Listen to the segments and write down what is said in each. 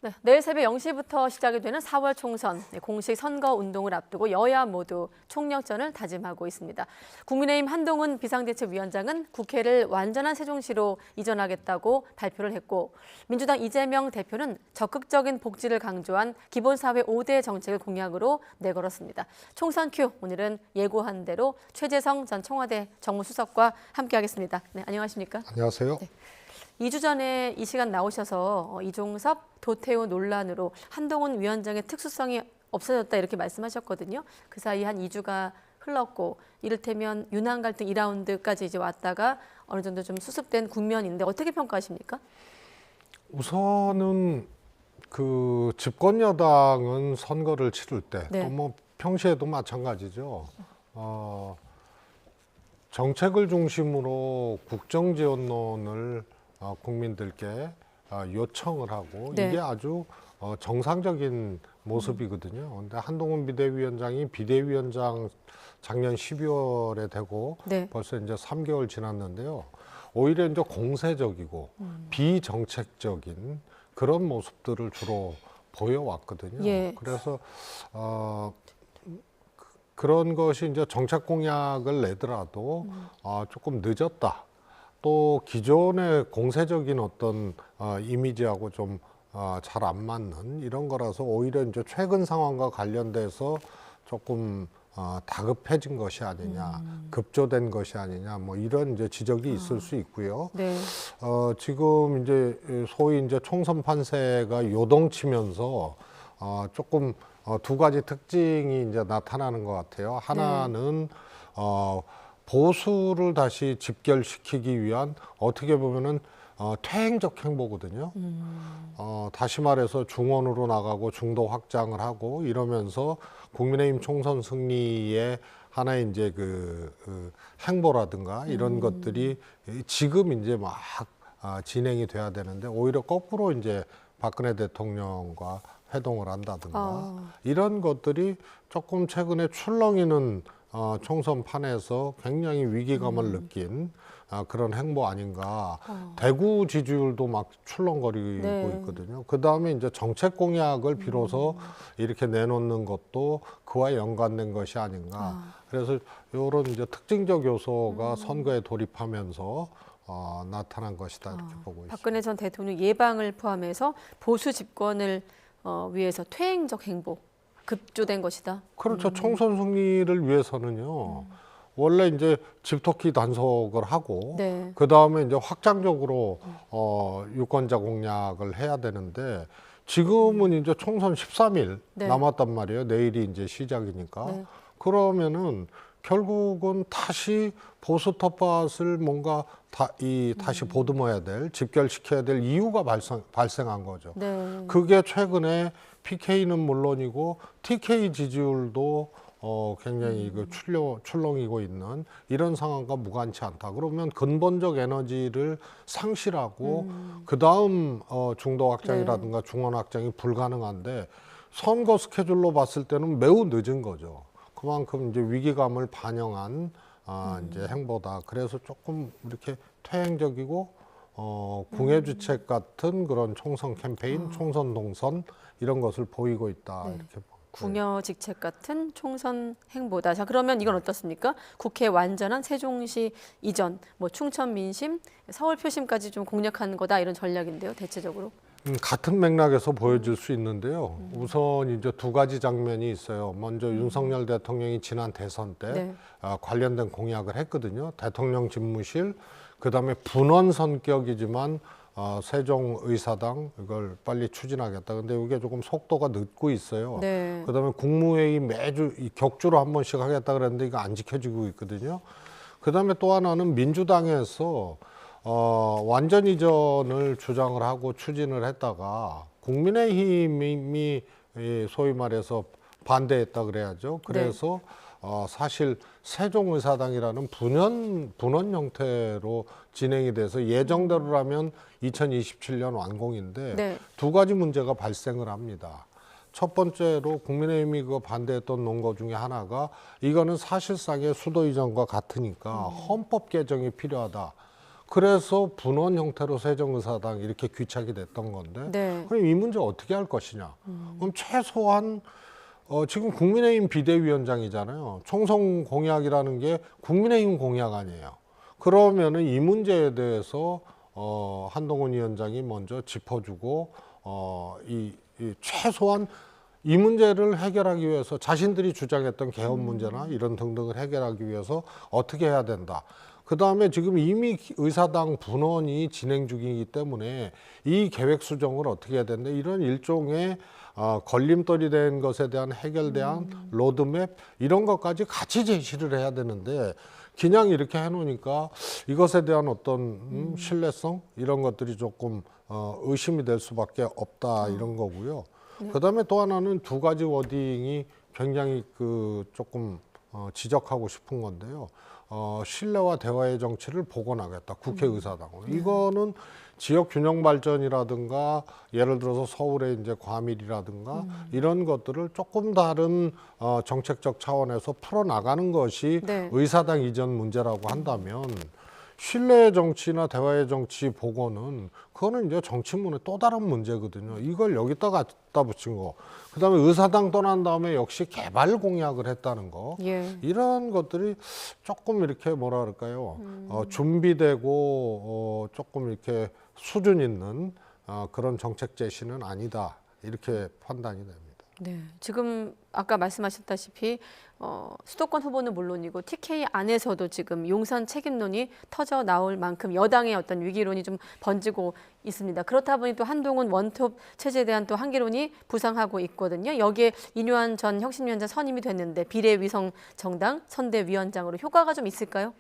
네, 내일 새벽 0시부터 시작이 되는 4월 총선, 공식 선거 운동을 앞두고 여야 모두 총력전을 다짐하고 있습니다. 국민의힘 한동훈 비상대책위원장은 국회를 완전한 세종시로 이전하겠다고 발표를 했고, 민주당 이재명 대표는 적극적인 복지를 강조한 기본사회 5대 정책을 공약으로 내걸었습니다. 총선 큐, 오늘은 예고한 대로 최재성 전 청와대 정무수석과 함께하겠습니다. 네, 안녕하십니까? 안녕하세요. 네. 2주 전에 이 시간 나오셔서 이종섭, 도태우 논란으로 한동훈 위원장의 특수성이 없어졌다 이렇게 말씀하셨거든요. 그 사이 한 2주가 흘렀고 이를테면 윤한 갈등 2라운드까지 이제 왔다가 어느 정도 좀 수습된 국면인데 어떻게 평가하십니까? 우선은 그 집권 여당은 선거를 치를 때 또 뭐 평시에도 마찬가지죠. 정책을 중심으로 국정 지원론을 국민들께 요청을 하고 이게 아주 정상적인 모습이거든요. 근데 한동훈 비대위원장이 비대위원장 작년 12월에 되고 벌써 이제 3개월 지났는데요. 오히려 이제 공세적이고 비정책적인 그런 모습들을 주로 보여왔거든요. 그래서 그런 것이 이제 정책 공약을 내더라도 조금 늦었다. 또 기존의 공세적인 어떤 이미지하고 좀 잘 안 맞는 이런 거라서 오히려 이제 최근 상황과 관련돼서 조금 다급해진 것이 아니냐, 급조된 것이 아니냐, 뭐 이런 이제 지적이 있을 수 있고요. 지금 이제 소위 이제 총선 판세가 요동치면서 조금 두 가지 특징이 이제 나타나는 것 같아요. 하나는 보수를 다시 집결시키기 위한 어떻게 보면은 퇴행적 행보거든요. 다시 말해서 중원으로 나가고 중도 확장을 하고 이러면서 국민의힘 총선 승리의 하나의 이제 그 행보라든가 이런 것들이 지금 이제 막 진행이 돼야 되는데 오히려 거꾸로 이제 박근혜 대통령과 회동을 한다든가 이런 것들이 조금 최근에 출렁이는 총선판에서 굉장히 위기감을 느낀 그런 행보 아닌가. 대구 지지율도 막 출렁거리고 있거든요. 그 다음에 이제 정책 공약을 비로소 이렇게 내놓는 것도 그와 연관된 것이 아닌가. 그래서 이런 이제 특징적 요소가 선거에 돌입하면서 나타난 것이다 이렇게 보고 있습니다. 박근혜 전 대통령 예방을 포함해서 보수 집권을 위해서 퇴행적 행보. 급조된 것이다. 그렇죠. 총선 승리를 위해서는요. 원래 이제 집토끼 단속을 하고 그 다음에 이제 확장적으로 유권자 공략을 해야 되는데 지금은 이제 총선 13일 남았단 말이에요. 내일이 이제 시작이니까. 그러면은 결국은 다시 보수 텃밭을 뭔가 다시 보듬어야 될, 집결시켜야 될 이유가 발생한 거죠. 그게 최근에 PK는 물론이고 TK 지지율도 굉장히 출렁이고 있는 이런 상황과 무관치 않다. 그러면 근본적 에너지를 상실하고 그 다음 중도 확장이라든가 중원 확장이 불가능한데 선거 스케줄로 봤을 때는 매우 늦은 거죠. 그만큼 이제 위기감을 반영한 이제 행보다. 그래서 조금 이렇게 퇴행적이고 궁예주책 같은 그런 총선 캠페인, 총선 동선 이런 것을 보이고 있다. 이렇게 궁여직책 같은 총선 행보다. 자, 그러면 이건 어떻습니까? 국회 완전한 세종시 이전, 뭐 충청 민심, 서울 표심까지 좀 공략하는 거다 이런 전략인데요, 대체적으로. 같은 맥락에서 보여줄 수 있는데요. 우선 이제 두 가지 장면이 있어요. 먼저 윤석열 대통령이 지난 대선 때 관련된 공약을 했거든요. 대통령 집무실, 그다음에 분원 성격이지만 세종의사당 이걸 빨리 추진하겠다. 근데 이게 조금 속도가 늦고 있어요. 그다음에 국무회의 매주 격주로 한 번씩 하겠다 그랬는데 이거 안 지켜지고 있거든요. 그다음에 또 하나는 민주당에서 완전 이전을 주장을 하고 추진을 했다가 국민의힘이 소위 말해서 반대했다 그래야죠. 그래서 사실 세종의사당이라는 분원 형태로 진행이 돼서 예정대로라면 2027년 완공인데 두 가지 문제가 발생을 합니다. 첫 번째로 국민의힘이 그 반대했던 논거 중에 하나가 이거는 사실상의 수도 이전과 같으니까 헌법 개정이 필요하다. 그래서 분원 형태로 새정의사당 이렇게 귀착이 됐던 건데 네. 그럼 이 문제 어떻게 할 것이냐? 그럼 최소한 지금 국민의힘 비대위원장이잖아요. 총선 공약이라는 게 국민의힘 공약 아니에요. 그러면은 이 문제에 대해서 한동훈 위원장이 먼저 짚어주고 이 최소한 이 문제를 해결하기 위해서 자신들이 주장했던 개헌 문제나 이런 등등을 해결하기 위해서 어떻게 해야 된다. 그다음에 지금 이미 의사당 분원이 진행 중이기 때문에 이 계획 수정을 어떻게 해야 되는데 이런 일종의 걸림돌이 된 것에 대한 해결 대한 로드맵 이런 것까지 같이 제시를 해야 되는데 그냥 이렇게 해놓으니까 이것에 대한 어떤 신뢰성 이런 것들이 조금 의심이 될 수밖에 없다 이런 거고요. 그다음에 또 하나는 두 가지 워딩이 굉장히 조금 지적하고 싶은 건데요. 신뢰와 대화의 정치를 복원하겠다. 국회의사당으로. 이거는 지역 균형 발전이라든가 예를 들어서 서울의 이제 과밀이라든가 이런 것들을 조금 다른 정책적 차원에서 풀어나가는 것이 네. 의사당 이전 문제라고 한다면 신뢰의 정치나 대화의 정치 복원은 그거는 이제 정치문의 또 다른 문제거든요. 이걸 여기다 갖다 붙인 거. 그다음에 의사당 떠난 다음에 역시 개발 공약을 했다는 거. 예. 이런 것들이 조금 이렇게 뭐라 그럴까요? 준비되고 조금 이렇게 수준 있는 그런 정책 제시는 아니다. 이렇게 판단이 됩니다. 네, 지금 아까 말씀하셨다시피 수도권 후보는 물론이고 TK 안에서도 지금 용산 책임론이 터져 나올 만큼 여당의 어떤 위기론이 좀 번지고 있습니다. 그렇다 보니 또 한동훈 원톱 체제에 대한 또 한계론이 부상하고 있거든요. 여기에 인요한 전 혁신위원장 선임이 됐는데 비례위성 정당 선대위원장으로 효과가 좀 있을까요?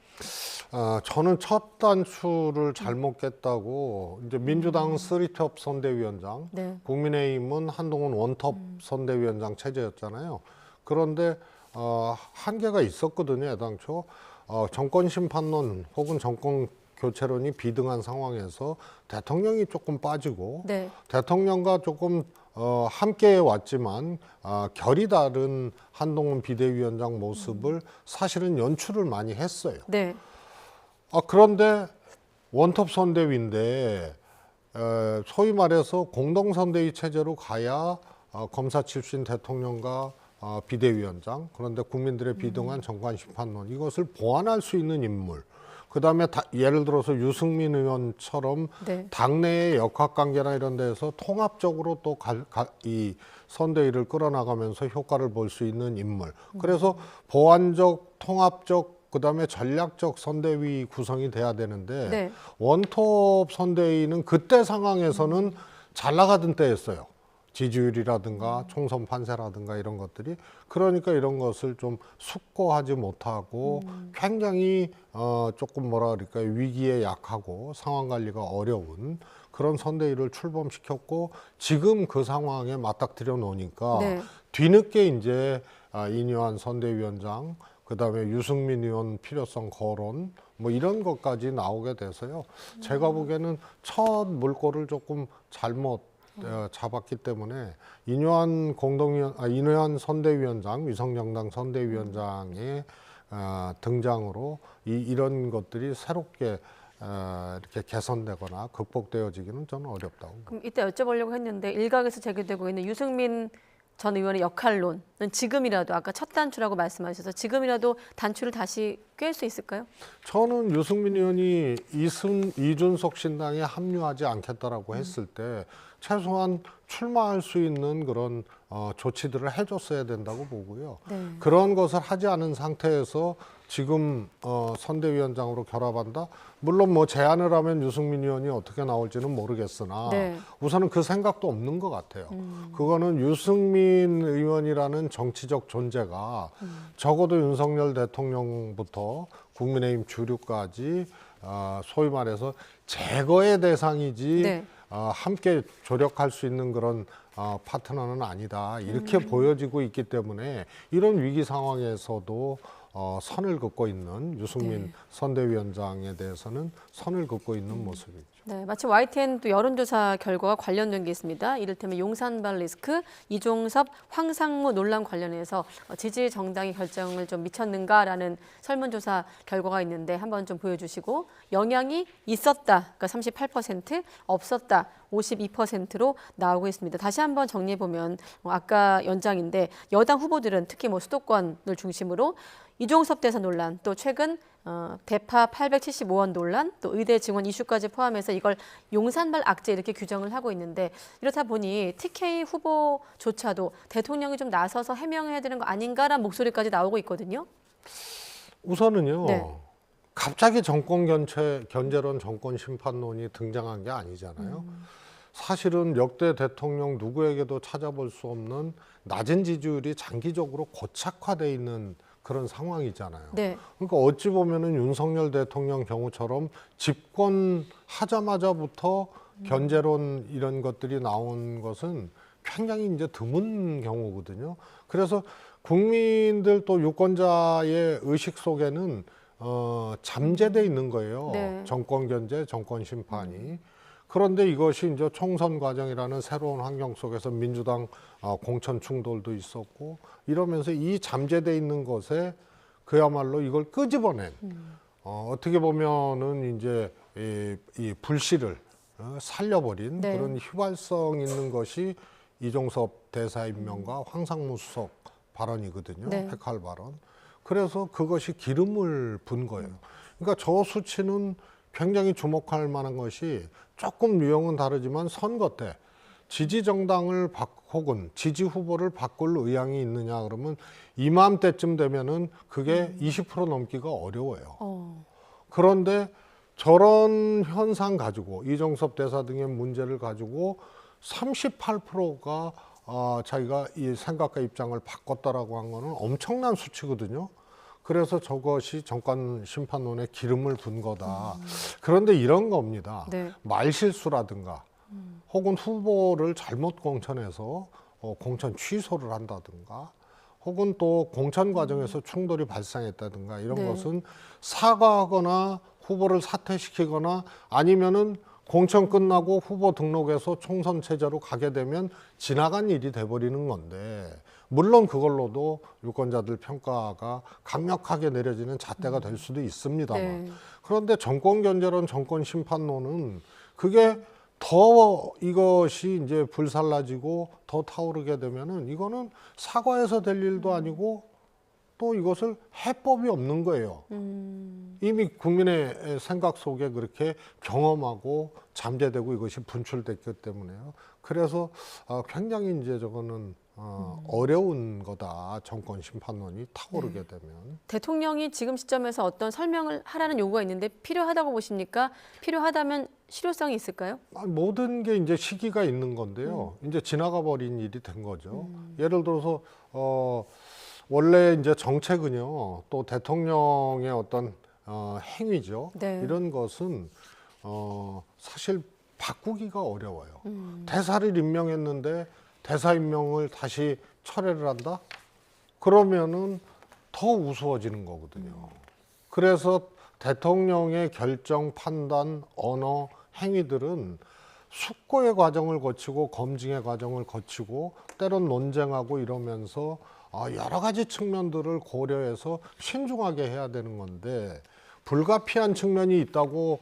저는 첫 단추를 잘못 깼다고 이제 민주당은 쓰리톱 선대위원장, 네. 국민의힘은 한동훈 원톱 선대위원장 체제였잖아요. 그런데 한계가 있었거든요, 애당초. 정권 심판론 혹은 정권 교체론이 비등한 상황에서 대통령이 조금 빠지고 네. 대통령과 조금 함께 왔지만 결이 다른 한동훈 비대위원장 모습을 사실은 연출을 많이 했어요. 네. 그런데 원톱 선대위인데 소위 말해서 공동선대위 체제로 가야 검사 출신 대통령과 비대위원장 그런데 국민들의 비등한 정관심판론 이것을 보완할 수 있는 인물 그다음에 예를 들어서 유승민 의원처럼 네. 당내의 역학관계나 이런 데서 통합적으로 또 이 선대위를 끌어나가면서 효과를 볼 수 있는 인물 그래서 보완적 통합적 그다음에 전략적 선대위 구성이 돼야 되는데 네. 원톱 선대위는 그때 상황에서는 잘 나가던 때였어요. 지지율이라든가 총선 판세라든가 이런 것들이 그러니까 이런 것을 좀 숙고하지 못하고 굉장히 조금 뭐라 그럴까요 위기에 약하고 상황 관리가 어려운 그런 선대위를 출범시켰고 지금 그 상황에 맞닥뜨려 놓으니까 네. 뒤늦게 이제 인요한 선대위원장 그다음에 유승민 의원 필요성 거론 뭐 이런 것까지 나오게 돼서요. 제가 보기에는 첫 물꼬를 조금 잘못 잡았기 때문에 인요한 선대위원장, 위성정당 선대위원장의 등장으로 이런 것들이 새롭게 이렇게 개선되거나 극복되어지기는 저는 어렵다고. 그럼 이때 여쭤보려고 했는데 일각에서 제기되고 있는 유승민 전 의원의 역할론은 지금이라도 아까 첫 단추라고 말씀하셔서 지금이라도 단추를 다시 꿰 수 있을까요? 저는 유승민 의원이 이준석 신당에 합류하지 않겠다라고 했을 때 최소한 출마할 수 있는 그런 조치들을 해줬어야 된다고 보고요. 네. 그런 것을 하지 않은 상태에서 지금 선대위원장으로 결합한다. 물론 뭐 제안을 하면 유승민 의원이 어떻게 나올지는 모르겠으나 네. 우선은 그 생각도 없는 것 같아요. 그거는 유승민 의원이라는 정치적 존재가 적어도 윤석열 대통령부터 국민의힘 주류까지 소위 말해서 제거의 대상이지 네. 함께 조력할 수 있는 그런 파트너는 아니다. 이렇게 보여지고 있기 때문에 이런 위기 상황에서도 선을 긋고 있는 유승민 선대위원장에 대해서는 선을 긋고 있는 모습이죠. 네, 마침 YTN 또 여론조사 결과가 관련된 게 있습니다. 이를테면 용산발 리스크, 이종섭, 황상무 논란 관련해서 지지 정당의 결정을 좀 미쳤는가라는 설문조사 결과가 있는데 한번 좀 보여주시고 영향이 있었다, 그러니까 38%, 없었다, 52%로 나오고 있습니다. 다시 한번 정리해보면 아까 연장인데 여당 후보들은 특히 뭐 수도권을 중심으로 이종섭 대사 논란, 또 최근 대파 875원 논란, 또 의대 증원 이슈까지 포함해서 이걸 용산발 악재 이렇게 규정을 하고 있는데 이렇다 보니 TK 후보조차도 대통령이 좀 나서서 해명해야 되는 거 아닌가라는 목소리까지 나오고 있거든요. 우선은요. 네. 갑자기 견제론 정권 심판론이 등장한 게 아니잖아요. 사실은 역대 대통령 누구에게도 찾아볼 수 없는 낮은 지지율이 장기적으로 고착화돼 있는 그런 상황이잖아요. 네. 그러니까 어찌 보면은 윤석열 대통령 경우처럼 집권하자마자부터 견제론 이런 것들이 나온 것은 굉장히 이제 드문 경우거든요. 그래서 국민들 또 유권자의 의식 속에는 잠재돼 있는 거예요. 네. 정권 견제, 정권 심판이. 그런데 이것이 이제 총선 과정이라는 새로운 환경 속에서 민주당 공천 충돌도 있었고 이러면서 이 잠재돼 있는 것에 그야말로 이걸 끄집어낸 어떻게 보면은 이제 이 불씨를 살려버린 네. 그런 휘발성 있는 것이 이종섭 대사 임명과 황상무 수석 발언이거든요. 네. 핵할 발언. 그래서 그것이 기름을 분 거예요. 그러니까 저 수치는 굉장히 주목할 만한 것이 조금 유형은 다르지만 선거 때 지지 정당을 혹은 지지 후보를 바꿀 의향이 있느냐 그러면 이맘때쯤 되면은 그게 20% 넘기가 어려워요. 그런데 저런 현상 가지고 이종섭 대사 등의 문제를 가지고 38%가 자기가 이 생각과 입장을 바꿨다라고 한 거는 엄청난 수치거든요. 그래서 저것이 정권 심판론에 기름을 분 거다. 그런데 이런 겁니다. 네. 말실수라든가 혹은 후보를 잘못 공천해서 공천 취소를 한다든가 혹은 또 공천 과정에서 충돌이 발생했다든가 이런 네. 것은 사과하거나 후보를 사퇴시키거나 아니면은 공천 끝나고 후보 등록해서 총선 체제로 가게 되면 지나간 일이 돼버리는 건데 물론 그걸로도 유권자들 평가가 강력하게 내려지는 잣대가 될 수도 있습니다만 네. 그런데 정권 견제론, 정권 심판론은 그게 더 이것이 이제 불살라지고 더 타오르게 되면은 이거는 사과해서 될 일도 아니고 또 이것을 해법이 없는 거예요. 이미 국민의 생각 속에 그렇게 경험하고 잠재되고 이것이 분출됐기 때문에요. 그래서 굉장히 이제 저거는 어려운 거다. 정권 심판론이 타오르게 되면. 대통령이 지금 시점에서 어떤 설명을 하라는 요구가 있는데 필요하다고 보십니까? 필요하다면 실효성이 있을까요? 모든 게 이제 시기가 있는 건데요. 이제 지나가 버린 일이 된 거죠. 예를 들어서 원래 이제 정책은요, 또 대통령의 어떤 행위죠. 네. 이런 것은 사실 바꾸기가 어려워요. 대사를 임명했는데 대사 임명을 다시 철회를 한다? 그러면은 더 우스워지는 거거든요. 그래서 대통령의 결정, 판단, 언어, 행위들은 숙고의 과정을 거치고 검증의 과정을 거치고 때론 논쟁하고 이러면서 여러 가지 측면들을 고려해서 신중하게 해야 되는 건데 불가피한 측면이 있다고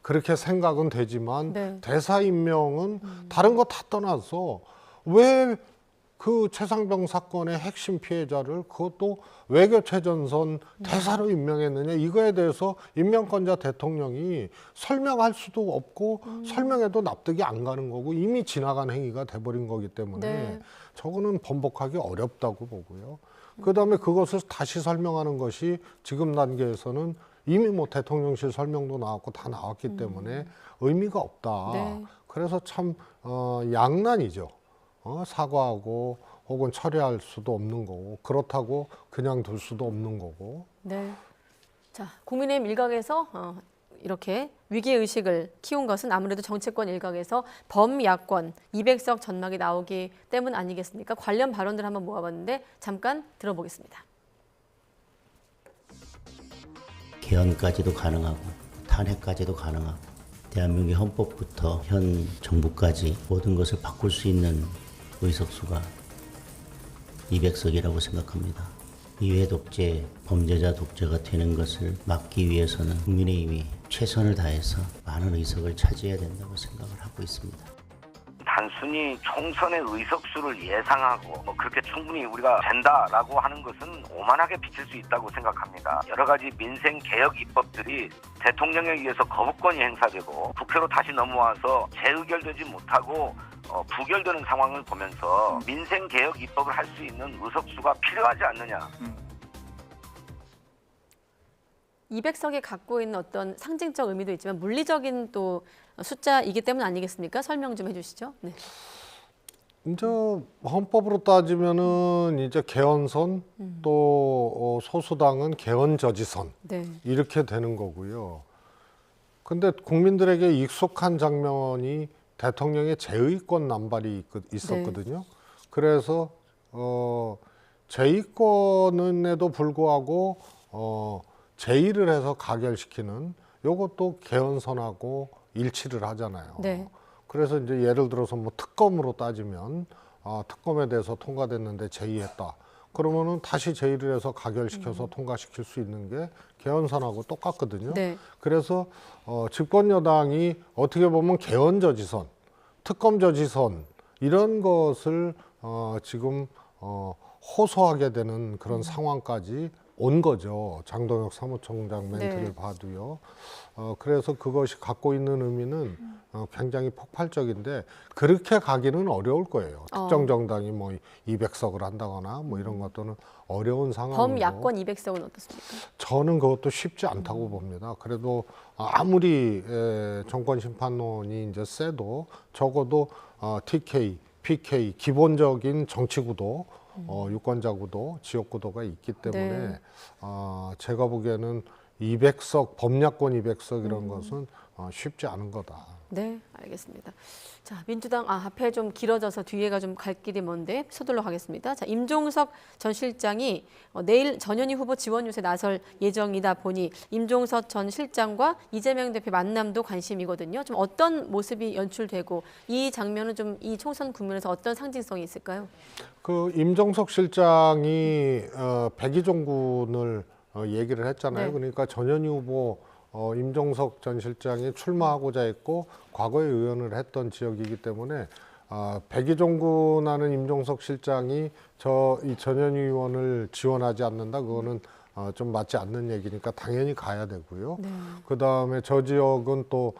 그렇게 생각은 되지만 네. 대사 임명은 다른 거 다 떠나서 왜 그 최상병 사건의 핵심 피해자를 그것도 외교 최전선 대사로 임명했느냐 이거에 대해서 임명권자 대통령이 설명할 수도 없고 설명해도 납득이 안 가는 거고 이미 지나간 행위가 돼버린 거기 때문에 네. 저거는 번복하기 어렵다고 보고요. 그다음에 그것을 다시 설명하는 것이 지금 단계에서는 이미 뭐 대통령실 설명도 나왔고 다 나왔기 때문에 의미가 없다. 네. 그래서 참 양난이죠. 사과하고 혹은 처리할 수도 없는 거고 그렇다고 그냥 둘 수도 없는 거고. 네. 자, 국민의힘 일각에서 이렇게 위기의식을 키운 것은 아무래도 정치권 일각에서 범야권 200석 전망이 나오기 때문 아니겠습니까? 관련 발언들 한번 모아봤는데 잠깐 들어보겠습니다. 개헌까지도 가능하고 탄핵까지도 가능하고 대한민국의 헌법부터 현 정부까지 모든 것을 바꿀 수 있는 의석수가 200석이라고 생각합니다. 이회 독재, 범죄자 독재가 되는 것을 막기 위해서는 국민의힘이 최선을 다해서 많은 의석을 차지해야 된다고 생각을 하고 있습니다. 단순히 총선의 의석수를 예상하고 그렇게 충분히 우리가 된다라고 하는 것은 오만하게 비칠 수 있다고 생각합니다. 여러 가지 민생 개혁 입법들이 대통령에 의해서 거부권이 행사되고 국회로 다시 넘어와서 재의결되지 못하고 부결되는 상황을 보면서 민생 개혁 입법을 할 수 있는 의석수가 필요하지 않느냐. 200석이 갖고 있는 어떤 상징적 의미도 있지만 물리적인 또 숫자이기 때문 아니겠습니까? 설명 좀 해주시죠. 네. 이제 헌법으로 따지면은 이제 개헌선 또 소수당은 개헌저지선 네. 이렇게 되는 거고요. 근데 국민들에게 익숙한 장면이 대통령의 재의권 남발이 있었거든요. 네. 그래서 재의권에도 불구하고 제의를 해서 가결시키는 요것도 개헌선하고 일치를 하잖아요. 네. 그래서 이제 예를 들어서 뭐 특검으로 따지면 특검에 대해서 통과됐는데 제의했다. 그러면은 다시 제의를 해서 가결시켜서 통과시킬 수 있는 게 개헌선하고 똑같거든요. 네. 그래서 집권 여당이 어떻게 보면 개헌저지선, 특검저지선 이런 것을 지금 호소하게 되는 그런 상황까지 온 거죠. 장동혁 사무총장 멘트를 네. 봐도요. 그래서 그것이 갖고 있는 의미는 굉장히 폭발적인데 그렇게 가기는 어려울 거예요. 특정 정당이 뭐 200석을 한다거나 뭐 이런 것들은 어려운 상황이고. 범야권 200석은 어떻습니까? 저는 그것도 쉽지 않다고 봅니다. 그래도 아무리 정권 심판론이 이제 세도 적어도 TK, PK 기본적인 정치 구도 유권자 구도, 지역 구도가 있기 때문에 네. 제가 보기에는 200석, 범야권 200석 이런 것은 쉽지 않은 거다. 네, 알겠습니다. 자, 민주당 앞에 좀 길어져서 뒤에가 좀 갈 길이 먼데 서둘러 가겠습니다. 자, 임종석 전 실장이 내일 전현희 후보 지원 유세 나설 예정이다 보니 임종석 전 실장과 이재명 대표 만남도 관심이거든요. 좀 어떤 모습이 연출되고 이 장면은 좀 이 총선 국면에서 어떤 상징성이 있을까요? 그 임종석 실장이 백의종군을 얘기를 했잖아요. 네. 그러니까 전현희 후보 임종석 전 실장이 출마하고자 했고 과거에 의원을 했던 지역이기 때문에 백의종군하는 임종석 실장이 이 전현희 의원을 지원하지 않는다. 그거는 좀 맞지 않는 얘기니까 당연히 가야 되고요. 네. 그다음에 저 지역은 또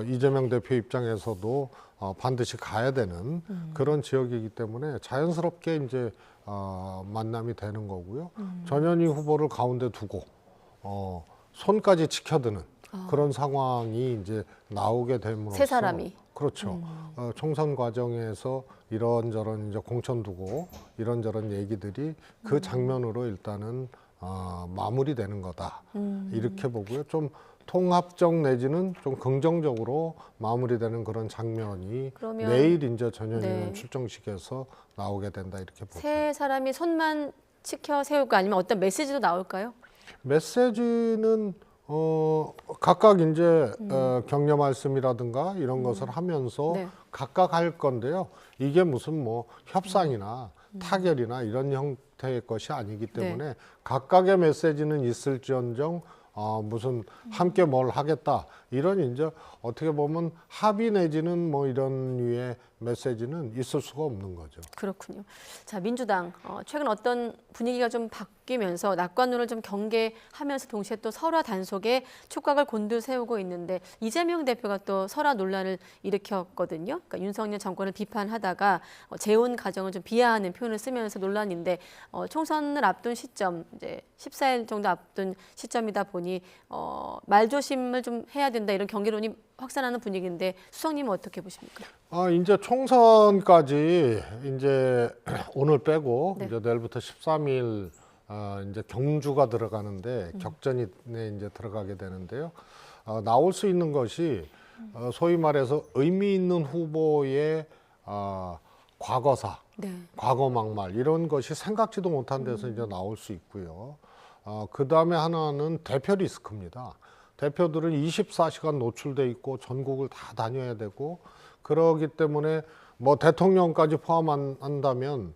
이재명 대표 입장에서도 반드시 가야 되는 그런 지역이기 때문에 자연스럽게 이제 만남이 되는 거고요. 전현희 후보를 가운데 두고 손까지 지켜드는 그런 상황이 이제 나오게 됨으로써 세 사람이. 그렇죠. 총선 과정에서 이런저런 이제 공천 두고 이런저런 얘기들이 그 장면으로 일단은 마무리되는 거다. 이렇게 보고요. 좀 통합적 내지는 좀 긍정적으로 마무리되는 그런 장면이 그러면 내일 이제 전현희 네. 의원 출정식에서 나오게 된다 이렇게 보죠. 세 사람이 손만 치켜 세울까 아니면 어떤 메시지도 나올까요? 메시지는 각각 이제 격려 말씀이라든가 이런 것을 하면서 네. 각각 할 건데요. 이게 무슨 뭐 협상이나 타결이나 이런 형태의 것이 아니기 때문에 각각의 메시지는 있을지언정 무슨 함께 뭘 하겠다 이런 이제 어떻게 보면 합의 내지는 뭐 이런 류의 메시지는 있을 수가 없는 거죠. 그렇군요. 자, 민주당 최근 어떤 분위기가 좀 바뀌면서 낙관론을 좀 경계하면서 동시에 또 설화 단속에 촉각을 곤두세우고 있는데 이재명 대표가 또 설화 논란을 일으켰거든요. 그러니까 윤석열 정권을 비판하다가 재혼 가정을 좀 비하하는 표현을 쓰면서 논란인데 총선을 앞둔 시점 이제 14일 정도 앞둔 시점이다 보니 말조심을 좀 해야 된다 이런 경계론이 확산하는 분위기인데 수석님은 어떻게 보십니까? 이제 총선까지 이제 오늘 빼고 네. 이제 내일부터 13일 이제 경주가 들어가는데 격전이 이제 들어가게 되는데요. 나올 수 있는 것이 소위 말해서 의미 있는 후보의 과거사, 네. 과거 막말 이런 것이 생각지도 못한 데서 이제 나올 수 있고요. 그 다음에 하나는 대표 리스크입니다. 대표들은 24시간 노출돼 있고 전국을 다 다녀야 되고 그러기 때문에 뭐 대통령까지 포함한다면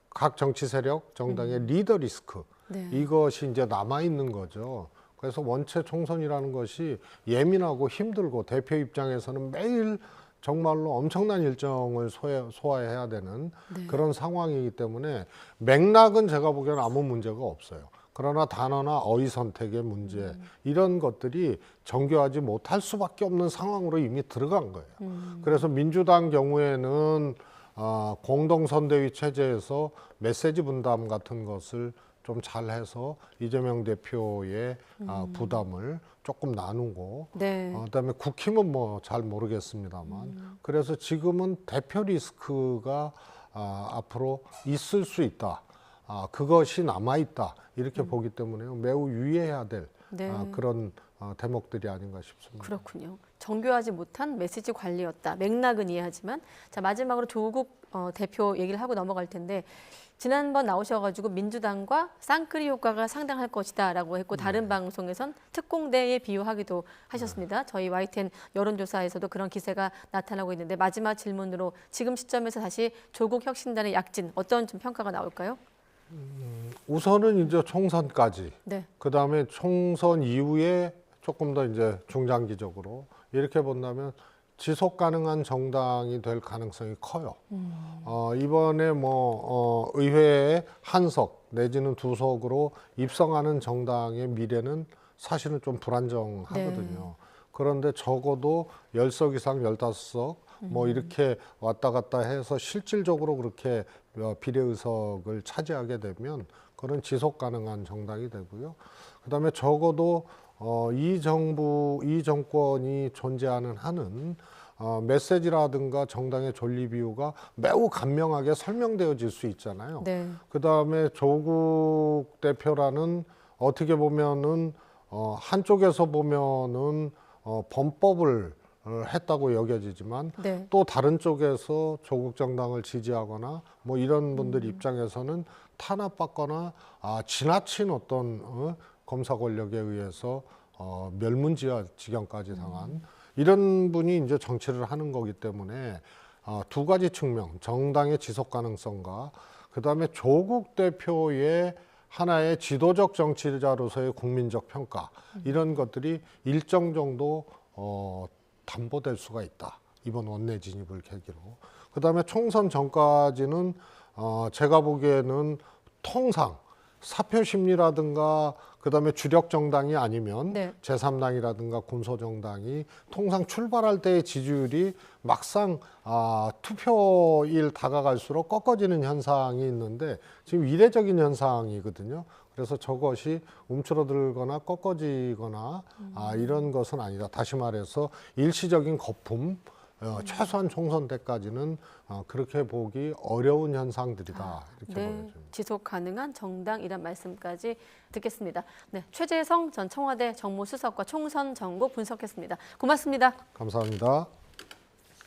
각 정치 세력, 정당의 리더 리스크 네. 이것이 이제 남아 있는 거죠. 그래서 원체 총선이라는 것이 예민하고 힘들고 대표 입장에서는 매일 정말로 엄청난 일정을 소화해야 되는 네. 그런 상황이기 때문에 맥락은 제가 보기에는 아무 문제가 없어요. 그러나 단어나 어휘 선택의 문제 이런 것들이 정교하지 못할 수밖에 없는 상황으로 이미 들어간 거예요. 그래서 민주당 경우에는 공동선대위 체제에서 메시지 분담 같은 것을 좀 잘해서 이재명 대표의 부담을 조금 나누고 네. 그다음에 국힘은 뭐 잘 모르겠습니다만 그래서 지금은 대표 리스크가 앞으로 있을 수 있다. 그것이 남아 있다 이렇게 보기 때문에 매우 유의해야 될 네. 그런 대목들이 아닌가 싶습니다. 그렇군요. 정교하지 못한 메시지 관리였다. 맥락은 이해하지만 자 마지막으로 조국 대표 얘기를 하고 넘어갈 텐데 지난번 나오셔가지고 민주당과 쌍끌이 효과가 상당할 것이다라고 했고 다른 방송에선 특공대에 비유하기도 하셨습니다. 저희 YTN 여론조사에서도 그런 기세가 나타나고 있는데 마지막 질문으로 지금 시점에서 다시 조국 혁신단의 약진 어떤 좀 평가가 나올까요? 우선은 이제 총선까지, 네. 그 다음에 총선 이후에 조금 더 이제 중장기적으로 이렇게 본다면 지속 가능한 정당이 될 가능성이 커요. 이번에 의회에 한석 내지는 두석으로 입성하는 정당의 미래는 사실은 좀 불안정하거든요. 네. 그런데 적어도 10석 이상 15석 이렇게 왔다 갔다 해서 실질적으로 그렇게 비례의석을 차지하게 되면 그런 지속 가능한 정당이 되고요. 그다음에 적어도 이 정권이 존재하는 한은 메시지라든가 정당의 존립 이유가 매우 간명하게 설명되어질 수 있잖아요. 네. 그다음에 조국 대표라는 어떻게 보면은 한쪽에서 보면은 범법을 했다고 여겨지지만 네. 또 다른 쪽에서 조국 정당을 지지하거나 뭐 이런 분들 입장에서는 탄압받거나 지나친 어떤 검사 권력에 의해서 멸문지화 지경까지 당한 이런 분이 이제 정치를 하는 거기 때문에 두 가지 측면, 정당의 지속 가능성과 그다음에 조국 대표의 하나의 지도적 정치자로서의 국민적 평가 이런 것들이 일정 정도 담보될 수가 있다. 이번 원내 진입을 계기로. 그다음에 총선 전까지는 제가 보기에는 통상 사표 심리라든가 그다음에 주력 정당이 아니면 네. 제3당이라든가 군소정당이 통상 출발할 때의 지지율이 막상 투표일 다가갈수록 꺾어지는 현상이 있는데 지금 이례적인 현상이거든요. 그래서 저것이 움츠러들거나 꺾어지거나 이런 것은 아니다. 다시 말해서 일시적인 거품, 최소한 총선 때까지는 그렇게 보기 어려운 현상들이다. 이렇게 네, 보여집니다. 지속 가능한 정당이란 말씀까지 듣겠습니다. 네, 최재성 전 청와대 정무수석과 총선 정보 분석했습니다. 고맙습니다. 감사합니다.